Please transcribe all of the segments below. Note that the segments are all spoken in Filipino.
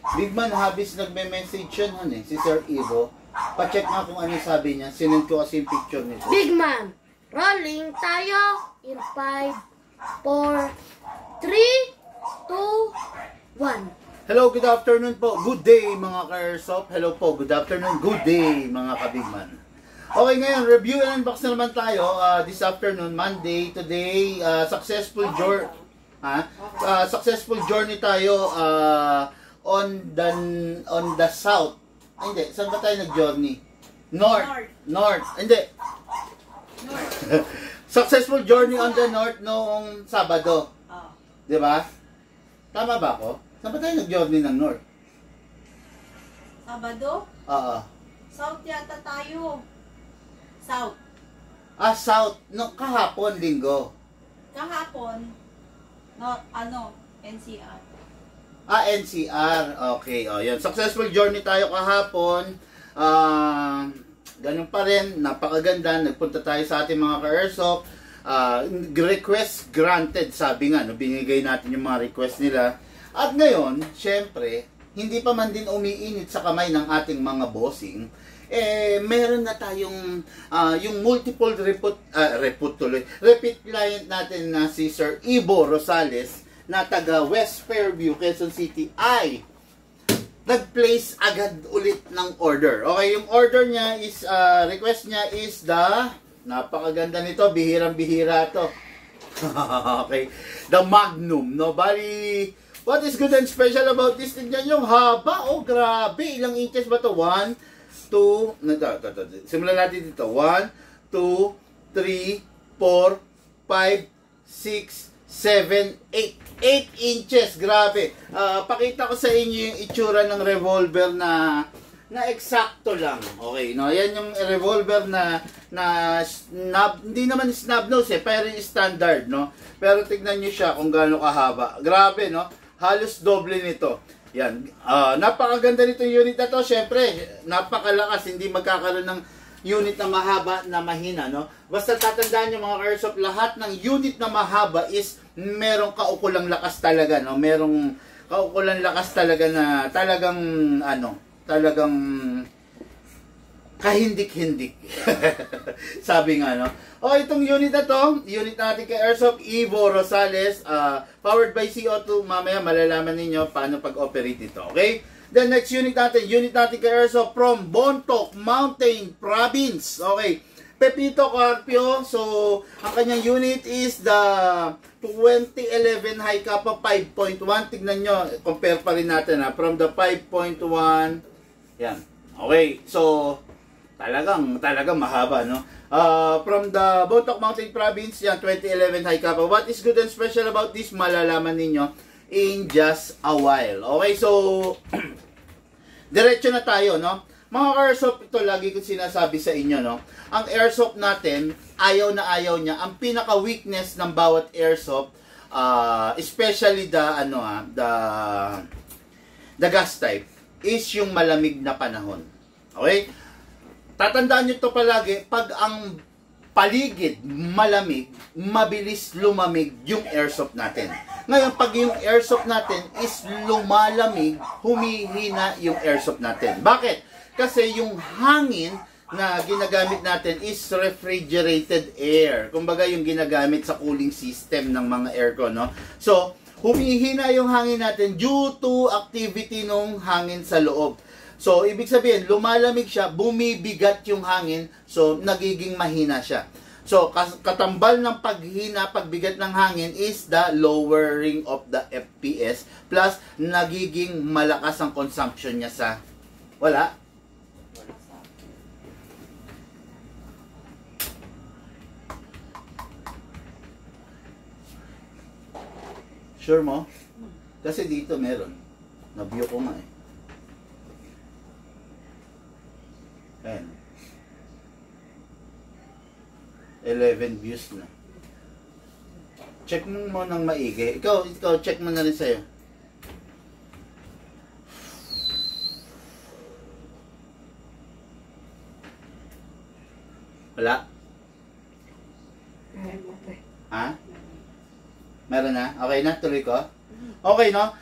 Bigman Habis nagme-message yun, si Sir Ivo. Pa-check nga kung ano sabi niya. Sinend ko kasi yung picture nito. Bigman, rolling tayo in 5, 4, 3, 2, 1. Hello, good afternoon po. Good day mga ka-airsoft. Hello po, good afternoon. Good day mga ka-bigman. Okay, ngayon, review and unbox na naman tayo this afternoon, Monday. Today, successful journey tayo on the south. Ay, hindi, saan ba tayo nag-journey? North. Hindi. Successful journey on the north noong Sabado. Di ba? Tama ba ako? Saan ba tayo nag-journey ng north? Sabado? Oo. South yata tayo. South. South. No, kahapon, linggo. Kahapon, NCR. NCR. Okay, yan. Successful journey tayo kahapon. Ganun pa rin, napakaganda. Nagpunta tayo sa ating mga ka-airsoft. Request granted, sabi nga, no, binigay natin yung mga request nila. At ngayon, syempre, hindi pa man din umiinit sa kamay ng ating mga bossing, meron na tayong yung multiple repeat client natin na si Sir Ivo Rosales na taga West Fairview, Quezon City ay nag-place agad ulit ng order. Okay, yung order niya is, request niya is napakaganda nito, bihirang-bihira to. Okay, the Magnum, no? Bali, what is good and special about this? Tignan yung haba, grabe, ilang inches ba to? 1, 2, simulan natin dito. 1, 2, 3, 4, 5, 6, 7, 8. 8 inches, grabe. Pakita ko sa inyo yung itsura ng revolver na eksakto lang. Okay, no? Yan yung revolver na snub, hindi naman snub nose pero yung standard, no? Pero tignan nyo siya kung gaano kahaba. Grabe, no? Halos doble nito. Yan. Napakaganda nito yung unit na to. Syempre, napakalakas. Hindi magkakaroon ng unit na mahaba na mahina, no? Basta tatandaan nyo mga airsoft, lahat ng unit na mahaba is merong kaukulang lakas talaga, no? Merong kaukulang lakas talaga na talagang kahindik-hindik. Sabi nga, no? Itong unit na to, unit natin kay Airsoft Ivo Rosales, powered by CO2. Mamaya malalaman ninyo paano pag-operate ito, okay? Then next unit natin kay Airsoft from Bontoc Mountain Province. Okay, Pepito Carpio. So, ang kanyang unit is the 2011 High Kappa 5.1. Tignan nyo, compare pa rin natin from the 5.1. Yan. Okay, so talagang mahaba, no? From the Bontoc Mountain Province, yan, 2011 High Kappa. What is good and special about this? Malalaman ninyo in just a while. Okay, so diretso na tayo, no? Mga airsoft, ito lagi ko sinasabi sa inyo, no? Ang airsoft natin, ayaw na ayaw niya. Ang pinaka-weakness ng bawat airsoft, especially the gas type, is yung malamig na panahon. Okay? Tatandaan nyo ito palagi, pag ang paligid malamig, mabilis lumamig yung airsoft natin. Ngayon, pag yung airsoft natin is lumalamig, humihina yung airsoft natin. Bakit? Kasi yung hangin na ginagamit natin is refrigerated air. Kumbaga yung ginagamit sa cooling system ng mga aircon, no? So, humihina yung hangin natin due to activity ng hangin sa loob. So, ibig sabihin, lumalamig siya, bumibigat yung hangin, so nagiging mahina siya. So, katambal ng pagbigat ng hangin is the lowering of the FPS, plus nagiging malakas ang consumption niya sa... Wala? Sure mo? Kasi dito meron. Na-view ko nga eh. Ayan. 11 views na. Check mo ng maigi. Ikaw, check mo na rin sa'yo. Wala? Ha? Meron na? Okay na? Tuloy ko? Okay, no?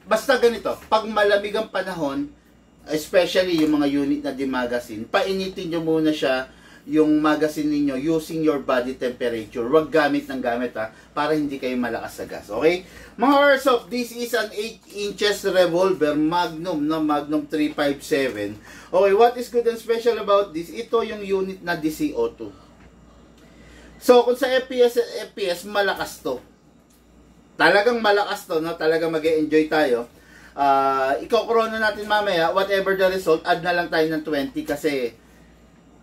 basta ganito, pag malamig ang panahon, especially yung mga unit na di-magazine, painitin nyo muna siya yung magazine ninyo using your body temperature. Huwag gamit ng gamit para hindi kayo malakas sa gas. Okay? Mga airsoft, this is an 8 inches revolver Magnum, no? Magnum 357. Okay, what is good and special about this? Ito yung unit na DCO2. So, kung sa FPS, malakas to. Talagang malakas to, no? Talagang mag-e-enjoy tayo. Iko-chrono natin mamaya, whatever the result, add na lang tayo ng 20 kasi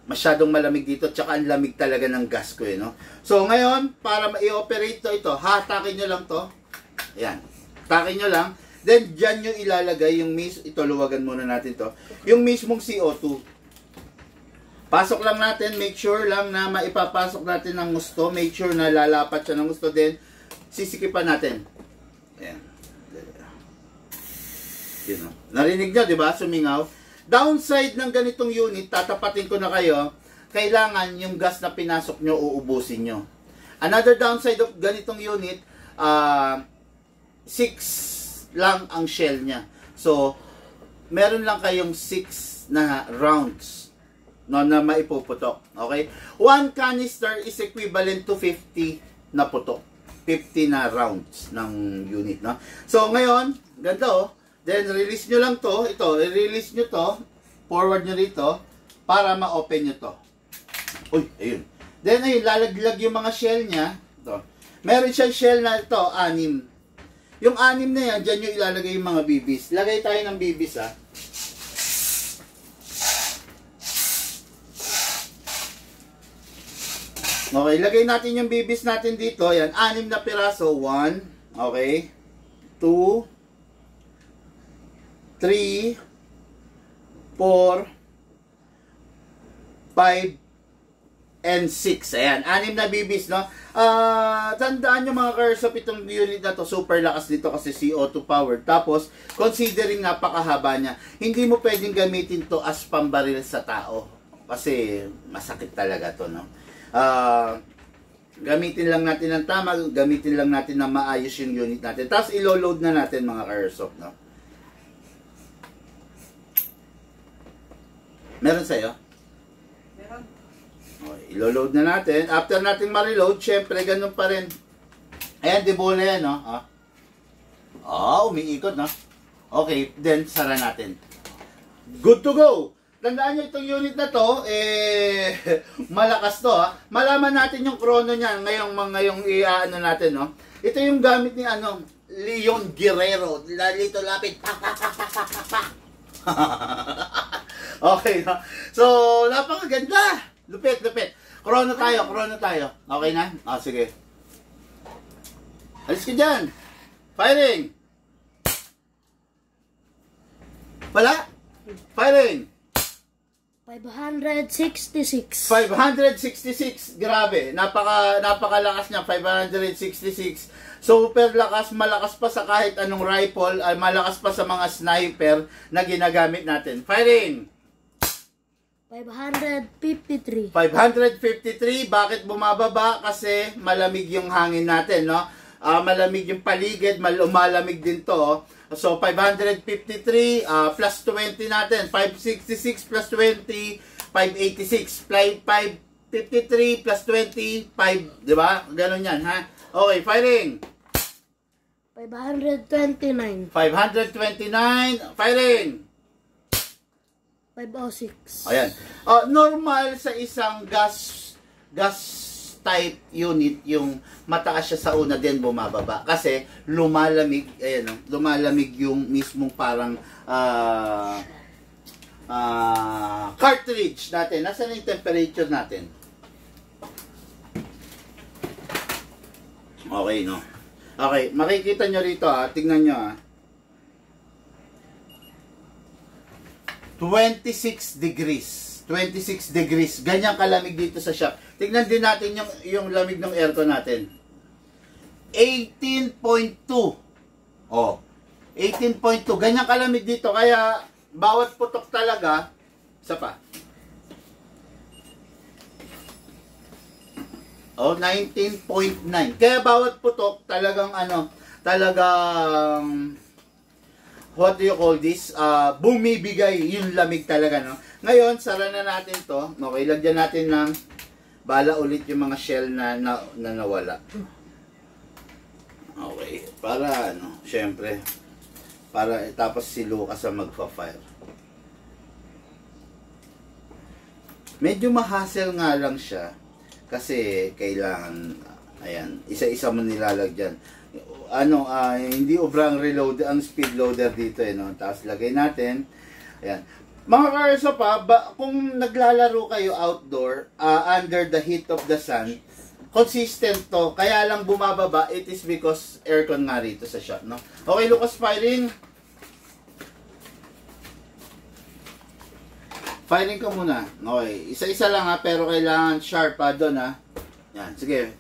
masyadong malamig dito, tsaka ang lamig talaga ng gas ko, no? So, ngayon, para ma-i-operate ito, hatakin nyo lang to. Ayan. Hatakin nyo lang. Then, dyan nyo ilalagay yung ito, luwagan muna natin to. Yung mismong CO2. Pasok lang natin, make sure lang na maipapasok natin ng gusto. Make sure na lalapat siya ng gusto. Then, sisikipan natin. Ayan. Yun, no? Narinig nyo, di ba? Sumingaw. Downside ng ganitong unit, tatapatin ko na kayo, kailangan yung gas na pinasok nyo, uubusin nyo. Another downside of ganitong unit, 6 lang ang shell niya. So, meron lang kayong 6 na rounds, no, na maipuputok. Okay? 1 canister is equivalent to 50 na putok. 50 na rounds ng unit, no? So, ngayon, ganda, oh. Then, release nyo lang to. Ito, release nyo to. Forward nyo rito. Para ma-open nyo to. Uy, ayun. Then, ayun, lalaglag yung mga shell niya. Ito. Meron siyang shell na ito, 6. Yung 6 na yan, dyan nyo ilalagay yung mga bibis. Lagay tayo ng bibis, ha. Okay, lagay natin yung bibis natin dito. Yan, 6 na piraso. 1, okay. 2, 3, 4, 5, and 6. Ayan, 6 na bibis, no? Tandaan nyo mga ka-airsoft, itong unit na to, super lakas dito kasi CO2 powered. Tapos, considering napakahaba niya, hindi mo pwedeng gamitin to as pambaril sa tao. Kasi, masakit talaga to, no? Gamitin lang natin ng tama, gamitin lang natin na maayos yung unit natin. Tapos, ilo-load na natin mga ka-airsoft, no? Meron sa'yo? Meron. Okay, ilo-load na natin. After natin ma-reload, syempre, ganun pa rin. Ayan, di bola yan, no? Umiikot, no? Okay, then, sara natin. Good to go! Tandaan nyo, itong unit na to, malakas to, ha? Malaman natin yung chrono niya ngayong i-ano natin, no? Ito yung gamit ni, Leon Guerrero. Lalito lapit. Pa. Okay, no? So, napakaganda. Lupit. Chrono tayo. Okay na? Sige. Alis ka dyan. Firing. Wala? Firing. 566. 566. Grabe. Napakalakas niya. 566. Super lakas. Malakas pa sa kahit anong rifle. Malakas pa sa mga sniper na ginagamit natin. Firing. 553. 553. Bakit bumababa? Kasi malamig yung hangin natin, no? Malamig yung paligid. Malamig din to. So, 553 plus 20 natin. 566 plus 20, 586. 553 plus 20, 5. Diba? Ganon yan, ha? Okay, firing. 529. 529. Firing. 506. Ayan. Normal sa isang gas type unit, yung mataas siya sa una din bumababa kasi lumalamig, ayan, lumalamig yung mismong parang cartridge natin. Nasaan yung temperature natin? Okay, no? Okay, makikita nyo rito, tingnan nyo, 26 degrees. 26 degrees. Ganyan kalamig dito sa shop. Tignan din natin yung lamig ng aircon natin. 18.2. 18.2. Ganyan kalamig dito. Kaya, bawat putok talaga, isa pa. 19.9. Kaya bawat putok talagang what do you call this? Bumibigay yung lamig talaga, no? Ngayon, sara na natin to. Okay, lagyan natin ng bala ulit yung mga shell na nawala. Okay, para ano, syempre, para tapos si Lucas ang magpa-fire. Medyo ma-hassle nga lang siya kasi kailangan, ayan, isa-isa mo nilalagyan. Ano, hindi obrang reload ang speed loader dito, no? Tapos lagay natin, ayan. Mga karso pa, kung naglalaro kayo outdoor, under the heat of the sun, consistent to, kaya lang bumababa, it is because aircon nga rito sa shop, no? Okay, Lucas, firing. Firing ko muna. Okay, isa-isa lang ha, pero kailangan sharp pa doon ha. Yan, sige.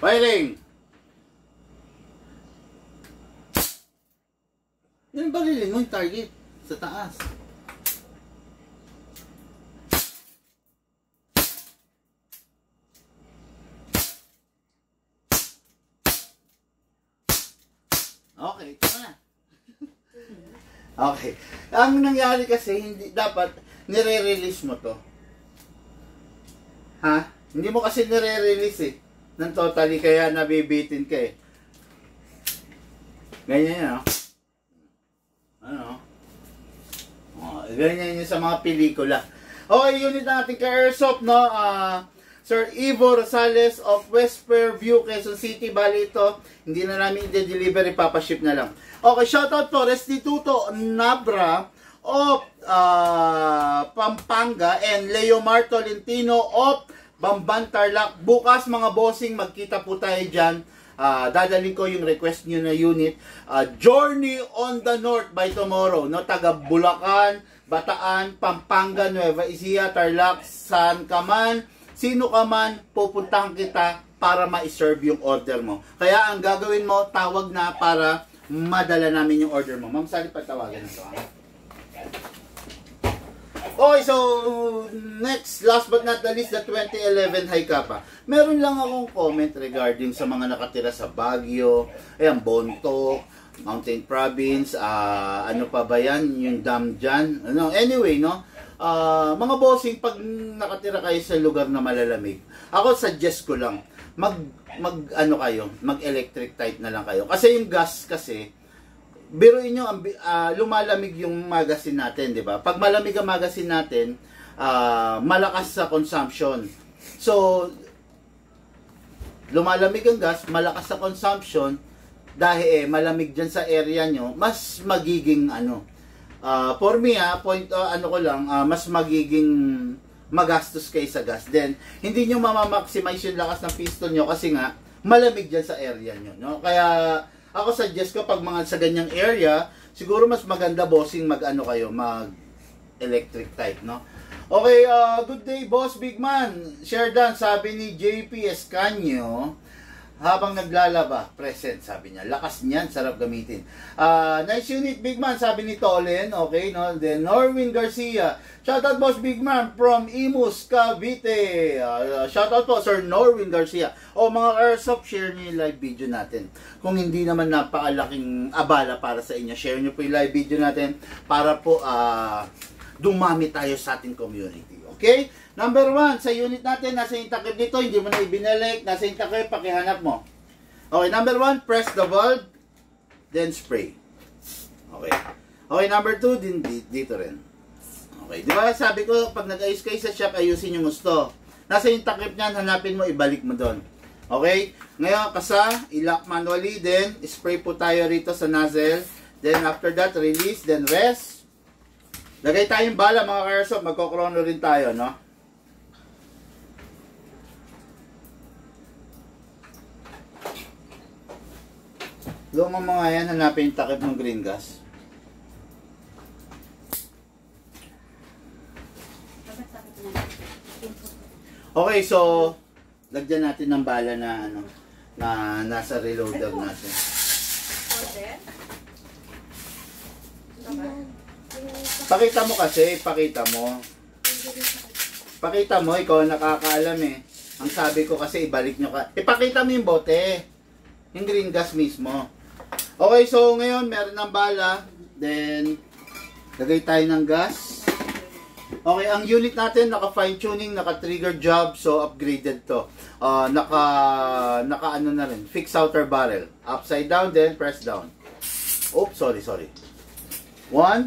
Firing! Yan barilin mo yung target sa taas. Okay, ito na. Okay. Ang nangyari kasi, hindi dapat nire-release mo to. Ha? Hindi mo kasi nire-release eh. Ng totally, kaya nabibitin ka eh. Ganyan yan, oh. Ano? Oh, ganyan yun sa mga pelikula. Okay, unit natin kay Airsoft, no? Sir Ivo Rosales of West Fairview, Quezon City. Bali ito, hindi na namin i-deliver, ipapaship na lang. Okay, shoutout po, Restituto Nabra of Pampanga and Leomar Tolentino of Bamban Tarlac. Bukas mga bossing, magkita po tayo dyan. Dadalhin ko yung request nyo na unit. Journey on the North by tomorrow. No? Taga Bulacan, Bataan, Pampanga, Nueva Ecija, Tarlac, saan ka man, sino ka man, pupuntahan kita para ma-serve yung order mo. Kaya ang gagawin mo, tawag na para madala namin yung order mo. Ma'am, sali patawagan ito. Okay, so next, last but not the least, the 2011 Haikapa. Meron lang akong comment regarding sa mga nakatira sa Baguio, ayan, Bontoc, Mountain Province, ano pa ba yan, yung dam dyan. Ano, anyway, no, mga bossing, pag nakatira kayo sa lugar na malalamig, ako suggest ko lang, mag-electric type na lang kayo. Kasi yung gas kasi, biruin nyo, lumalamig yung magazine natin, di ba? Pag malamig ang magazine natin, malakas sa consumption. So, lumalamig ang gas, malakas sa consumption, dahil malamig dyan sa area nyo, mas magiging, for me, mas magiging magastos kayo sa gas. Then, hindi nyo mamamaximize yung lakas ng piston nyo kasi nga, malamig dyan sa area nyo, no? Kaya, ako suggest ko pag mga sa ganyang area, siguro mas maganda bossing mag-electric type, no? Okay, good day boss Big Man. Share done, sabi ni JP Escanio, habang naglalaba, present, sabi niya. Lakas niyan, sarap gamitin. Nice unit, Big Man, sabi ni Tolen. Okay, no? Then, Norwin Garcia. Shoutout, boss Big Man, from Imus, Cavite. Shoutout po, Sir Norwin Garcia. O, mga Airsoft, share niyo yung live video natin. Kung hindi naman napakalaking abala para sa inyo, share niyo po yung live video natin para po dumami tayo sa ating community. Okay? Number 1, sa unit natin, nasa yung takip dito, hindi mo na ibinalik, nasa yung takip, pakihanap mo. Okay, number 1, press the valve, then spray. Okay. Okay, number 2, din dito rin. Okay, di ba sabi ko, pag nag-ayos kayo sa shop, ayusin yung gusto. Nasa yung takip niyan, hanapin mo, ibalik mo doon. Okay? Ngayon, i-lock manually, then spray po tayo rito sa nozzle. Then after that, release, then rest. Lagay tayong bala mga Airsoft, magkokrono rin tayo, no? Lumang mga yan, hanapin yung takip ng green gas. Okay, so lagyan natin ng bala na na nasa reloader natin. Pakita mo kasi, pakita mo. Pakita mo, ikaw ang nakakaalam eh. Ang sabi ko kasi ibalik nyo ka. Ipakita mo yung bote. Yung green gas mismo. Okay, so ngayon meron ng bala. Then, lagay tayo ng gas. Okay, ang unit natin, naka fine tuning, naka trigger job, so upgraded to. Naka ano na rin, fixed outer barrel. Upside down, then press down. Oops, sorry. 1.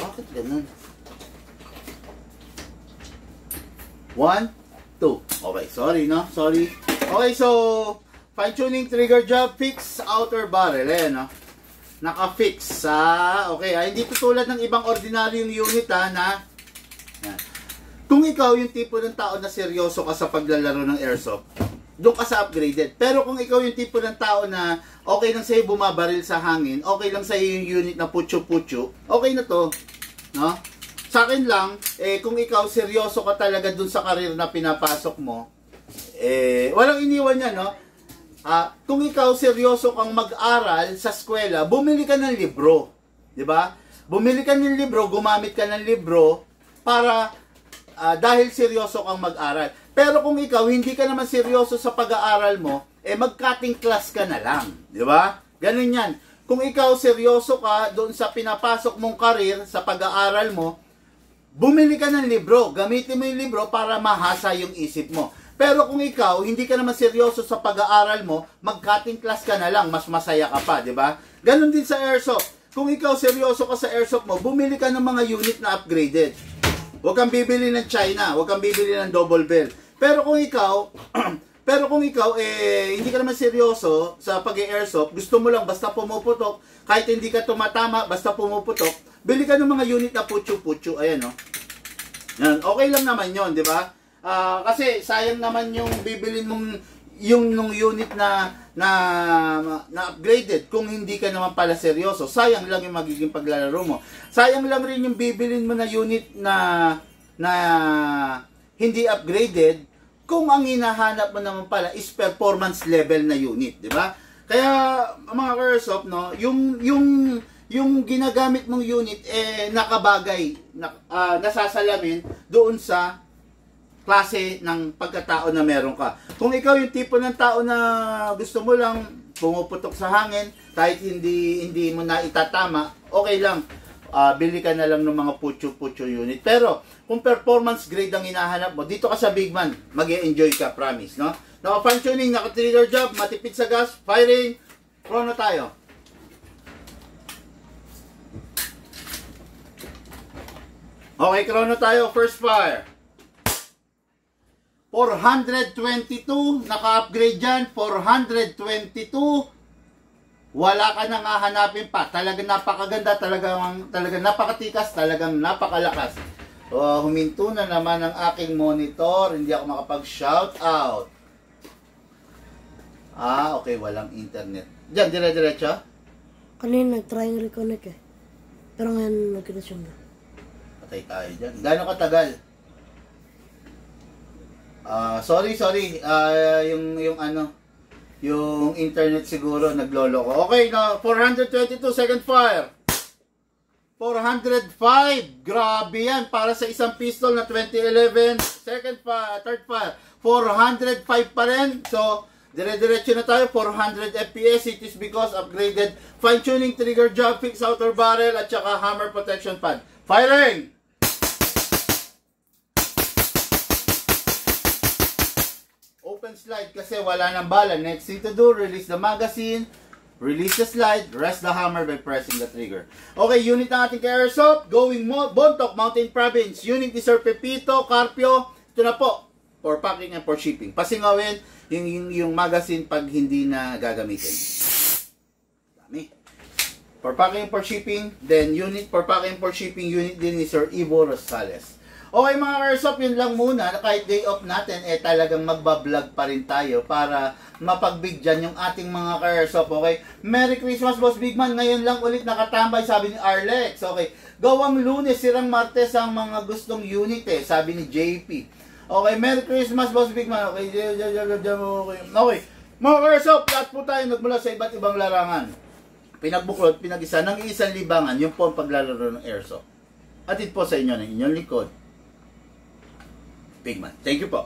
Bakit ganun? 1, 2. Okay, sorry. Okay, so fine tuning trigger job, fix outer barrel. Ayan, no? Naka-fix. Okay, hindi tutulad ng ibang ordinaryong unit na yan. Kung ikaw yung tipo ng tao na seryoso ka sa paglalaro ng airsoft, doon ka sa upgraded. Pero kung ikaw yung tipo ng tao na okay lang sa'yo bumabaril sa hangin, okay lang sa'yo yung unit na putyo-putyo, okay na to. No? Sa akin lang, kung ikaw seryoso ka talaga dun sa karir na pinapasok mo, walang iniwan yan, no? Kung ikaw seryoso kang mag-aral sa eskwela, bumili ka ng libro. Diba? Bumili ka ng libro, gumamit ka ng libro para dahil seryoso kang mag-aral. Pero kung ikaw hindi ka naman seryoso sa pag-aaral mo, mag-cutting class ka na lang. Diba? Ganun yan. Kung ikaw seryoso ka doon sa pinapasok mong karir, sa pag-aaral mo, bumili ka ng libro. Gamitin mo yung libro para mahasa yung isip mo. Pero kung ikaw, hindi ka naman seryoso sa pag-aaral mo, mag-cutting class ka na lang, mas masaya ka pa, di ba? Ganon din sa airsoft. Kung ikaw seryoso ka sa airsoft mo, bumili ka ng mga unit na upgraded. Huwag kang bibili ng China, huwag kang bibili ng double bell. Pero kung ikaw, hindi ka naman seryoso sa pag-airsoft, gusto mo lang basta pumuputok, kahit hindi ka tumatama, basta pumuputok, bili ka ng mga unit na putyo-putyo. Ayan, no? Yan, okay lang naman yon, di ba? Kasi sayang naman yung bibilin mong yung unit na upgraded kung hindi ka naman pala seryoso. Sayang lang yung magiging paglalaro mo. Sayang lang rin yung bibilin mo na unit na hindi upgraded kung ang hinahanap mo naman pala is performance level na unit, di ba? Kaya mga airsoft, no, yung ginagamit mong unit nakabagay, nasasalamin doon sa klase ng pagkatao na meron ka. Kung ikaw yung tipo ng tao na gusto mo lang pumuputok sa hangin, kahit hindi mo na itatama, okay lang. Bili ka na lang ng mga putyo-putyo unit. Pero kung performance grade ang hinahanap mo, dito ka sa Big Man, mag-e-enjoy ka, promise, no? Naka-fan tuning, naka-trigger job, matipid sa gas, firing, chrono tayo. Okay, chrono tayo, first fire. 422, naka-upgrade dyan, 422. Wala ka nang hahanapin pa. Talagang napakaganda, talagang napakatikas, talagang napakalakas. Huminto na naman ang aking monitor, hindi ako makapag-shout out. Okay, walang internet. Diyan, dire-diretso? Kanina nag-try reconnect Pero ngayon nag-resume na. Patay tayo dyan. Gano'ng katagal? Sorry. Yung internet siguro nagloloko. Okay, na 422 second fire. 405. Grabe yan. Para sa isang pistol na 2011. Second fire, third fire. 405 pa rin. So, dire-diretso na tayo. 400 FPS. It is because upgraded fine-tuning trigger job, fixed outer barrel, at saka hammer protection pad. Firing! Open slide kasi wala nang bala. Next thing to do, release the magazine, release the slide, rest the hammer by pressing the trigger. Okay, unit ng ating airsoft, going Bontoc, Mountain Province. Unit ni Sir Pepito, Carpio. Ito na po, for packing and for shipping. Pasingawin yung magazine pag hindi na gagamitin. Dami. For packing and for shipping, then unit for packing and for shipping, unit din ni Sir Ivo Rosales. Okay mga airsoft, yun lang muna. Kahit day off natin, talagang magbablog pa rin tayo para mapagbigyan yung ating mga airsoft. Okay? Merry Christmas, Boss Big Man. Ngayon lang ulit nakatambay, sabi ni Arlex. Okay? Gawang Lunes, sirang Martes ang mga gustong unit sabi ni JP. Okay, Merry Christmas, Boss Big Man. Okay, okay. Mga airsoft, lahat po tayo nagmula sa iba't ibang larangan. Pinagbuklod, pinag-isa ng isang libangan, yung po ang paglalaro ng airsoft. Atid po sa inyo ng inyong likod, Big Man. Thank you po.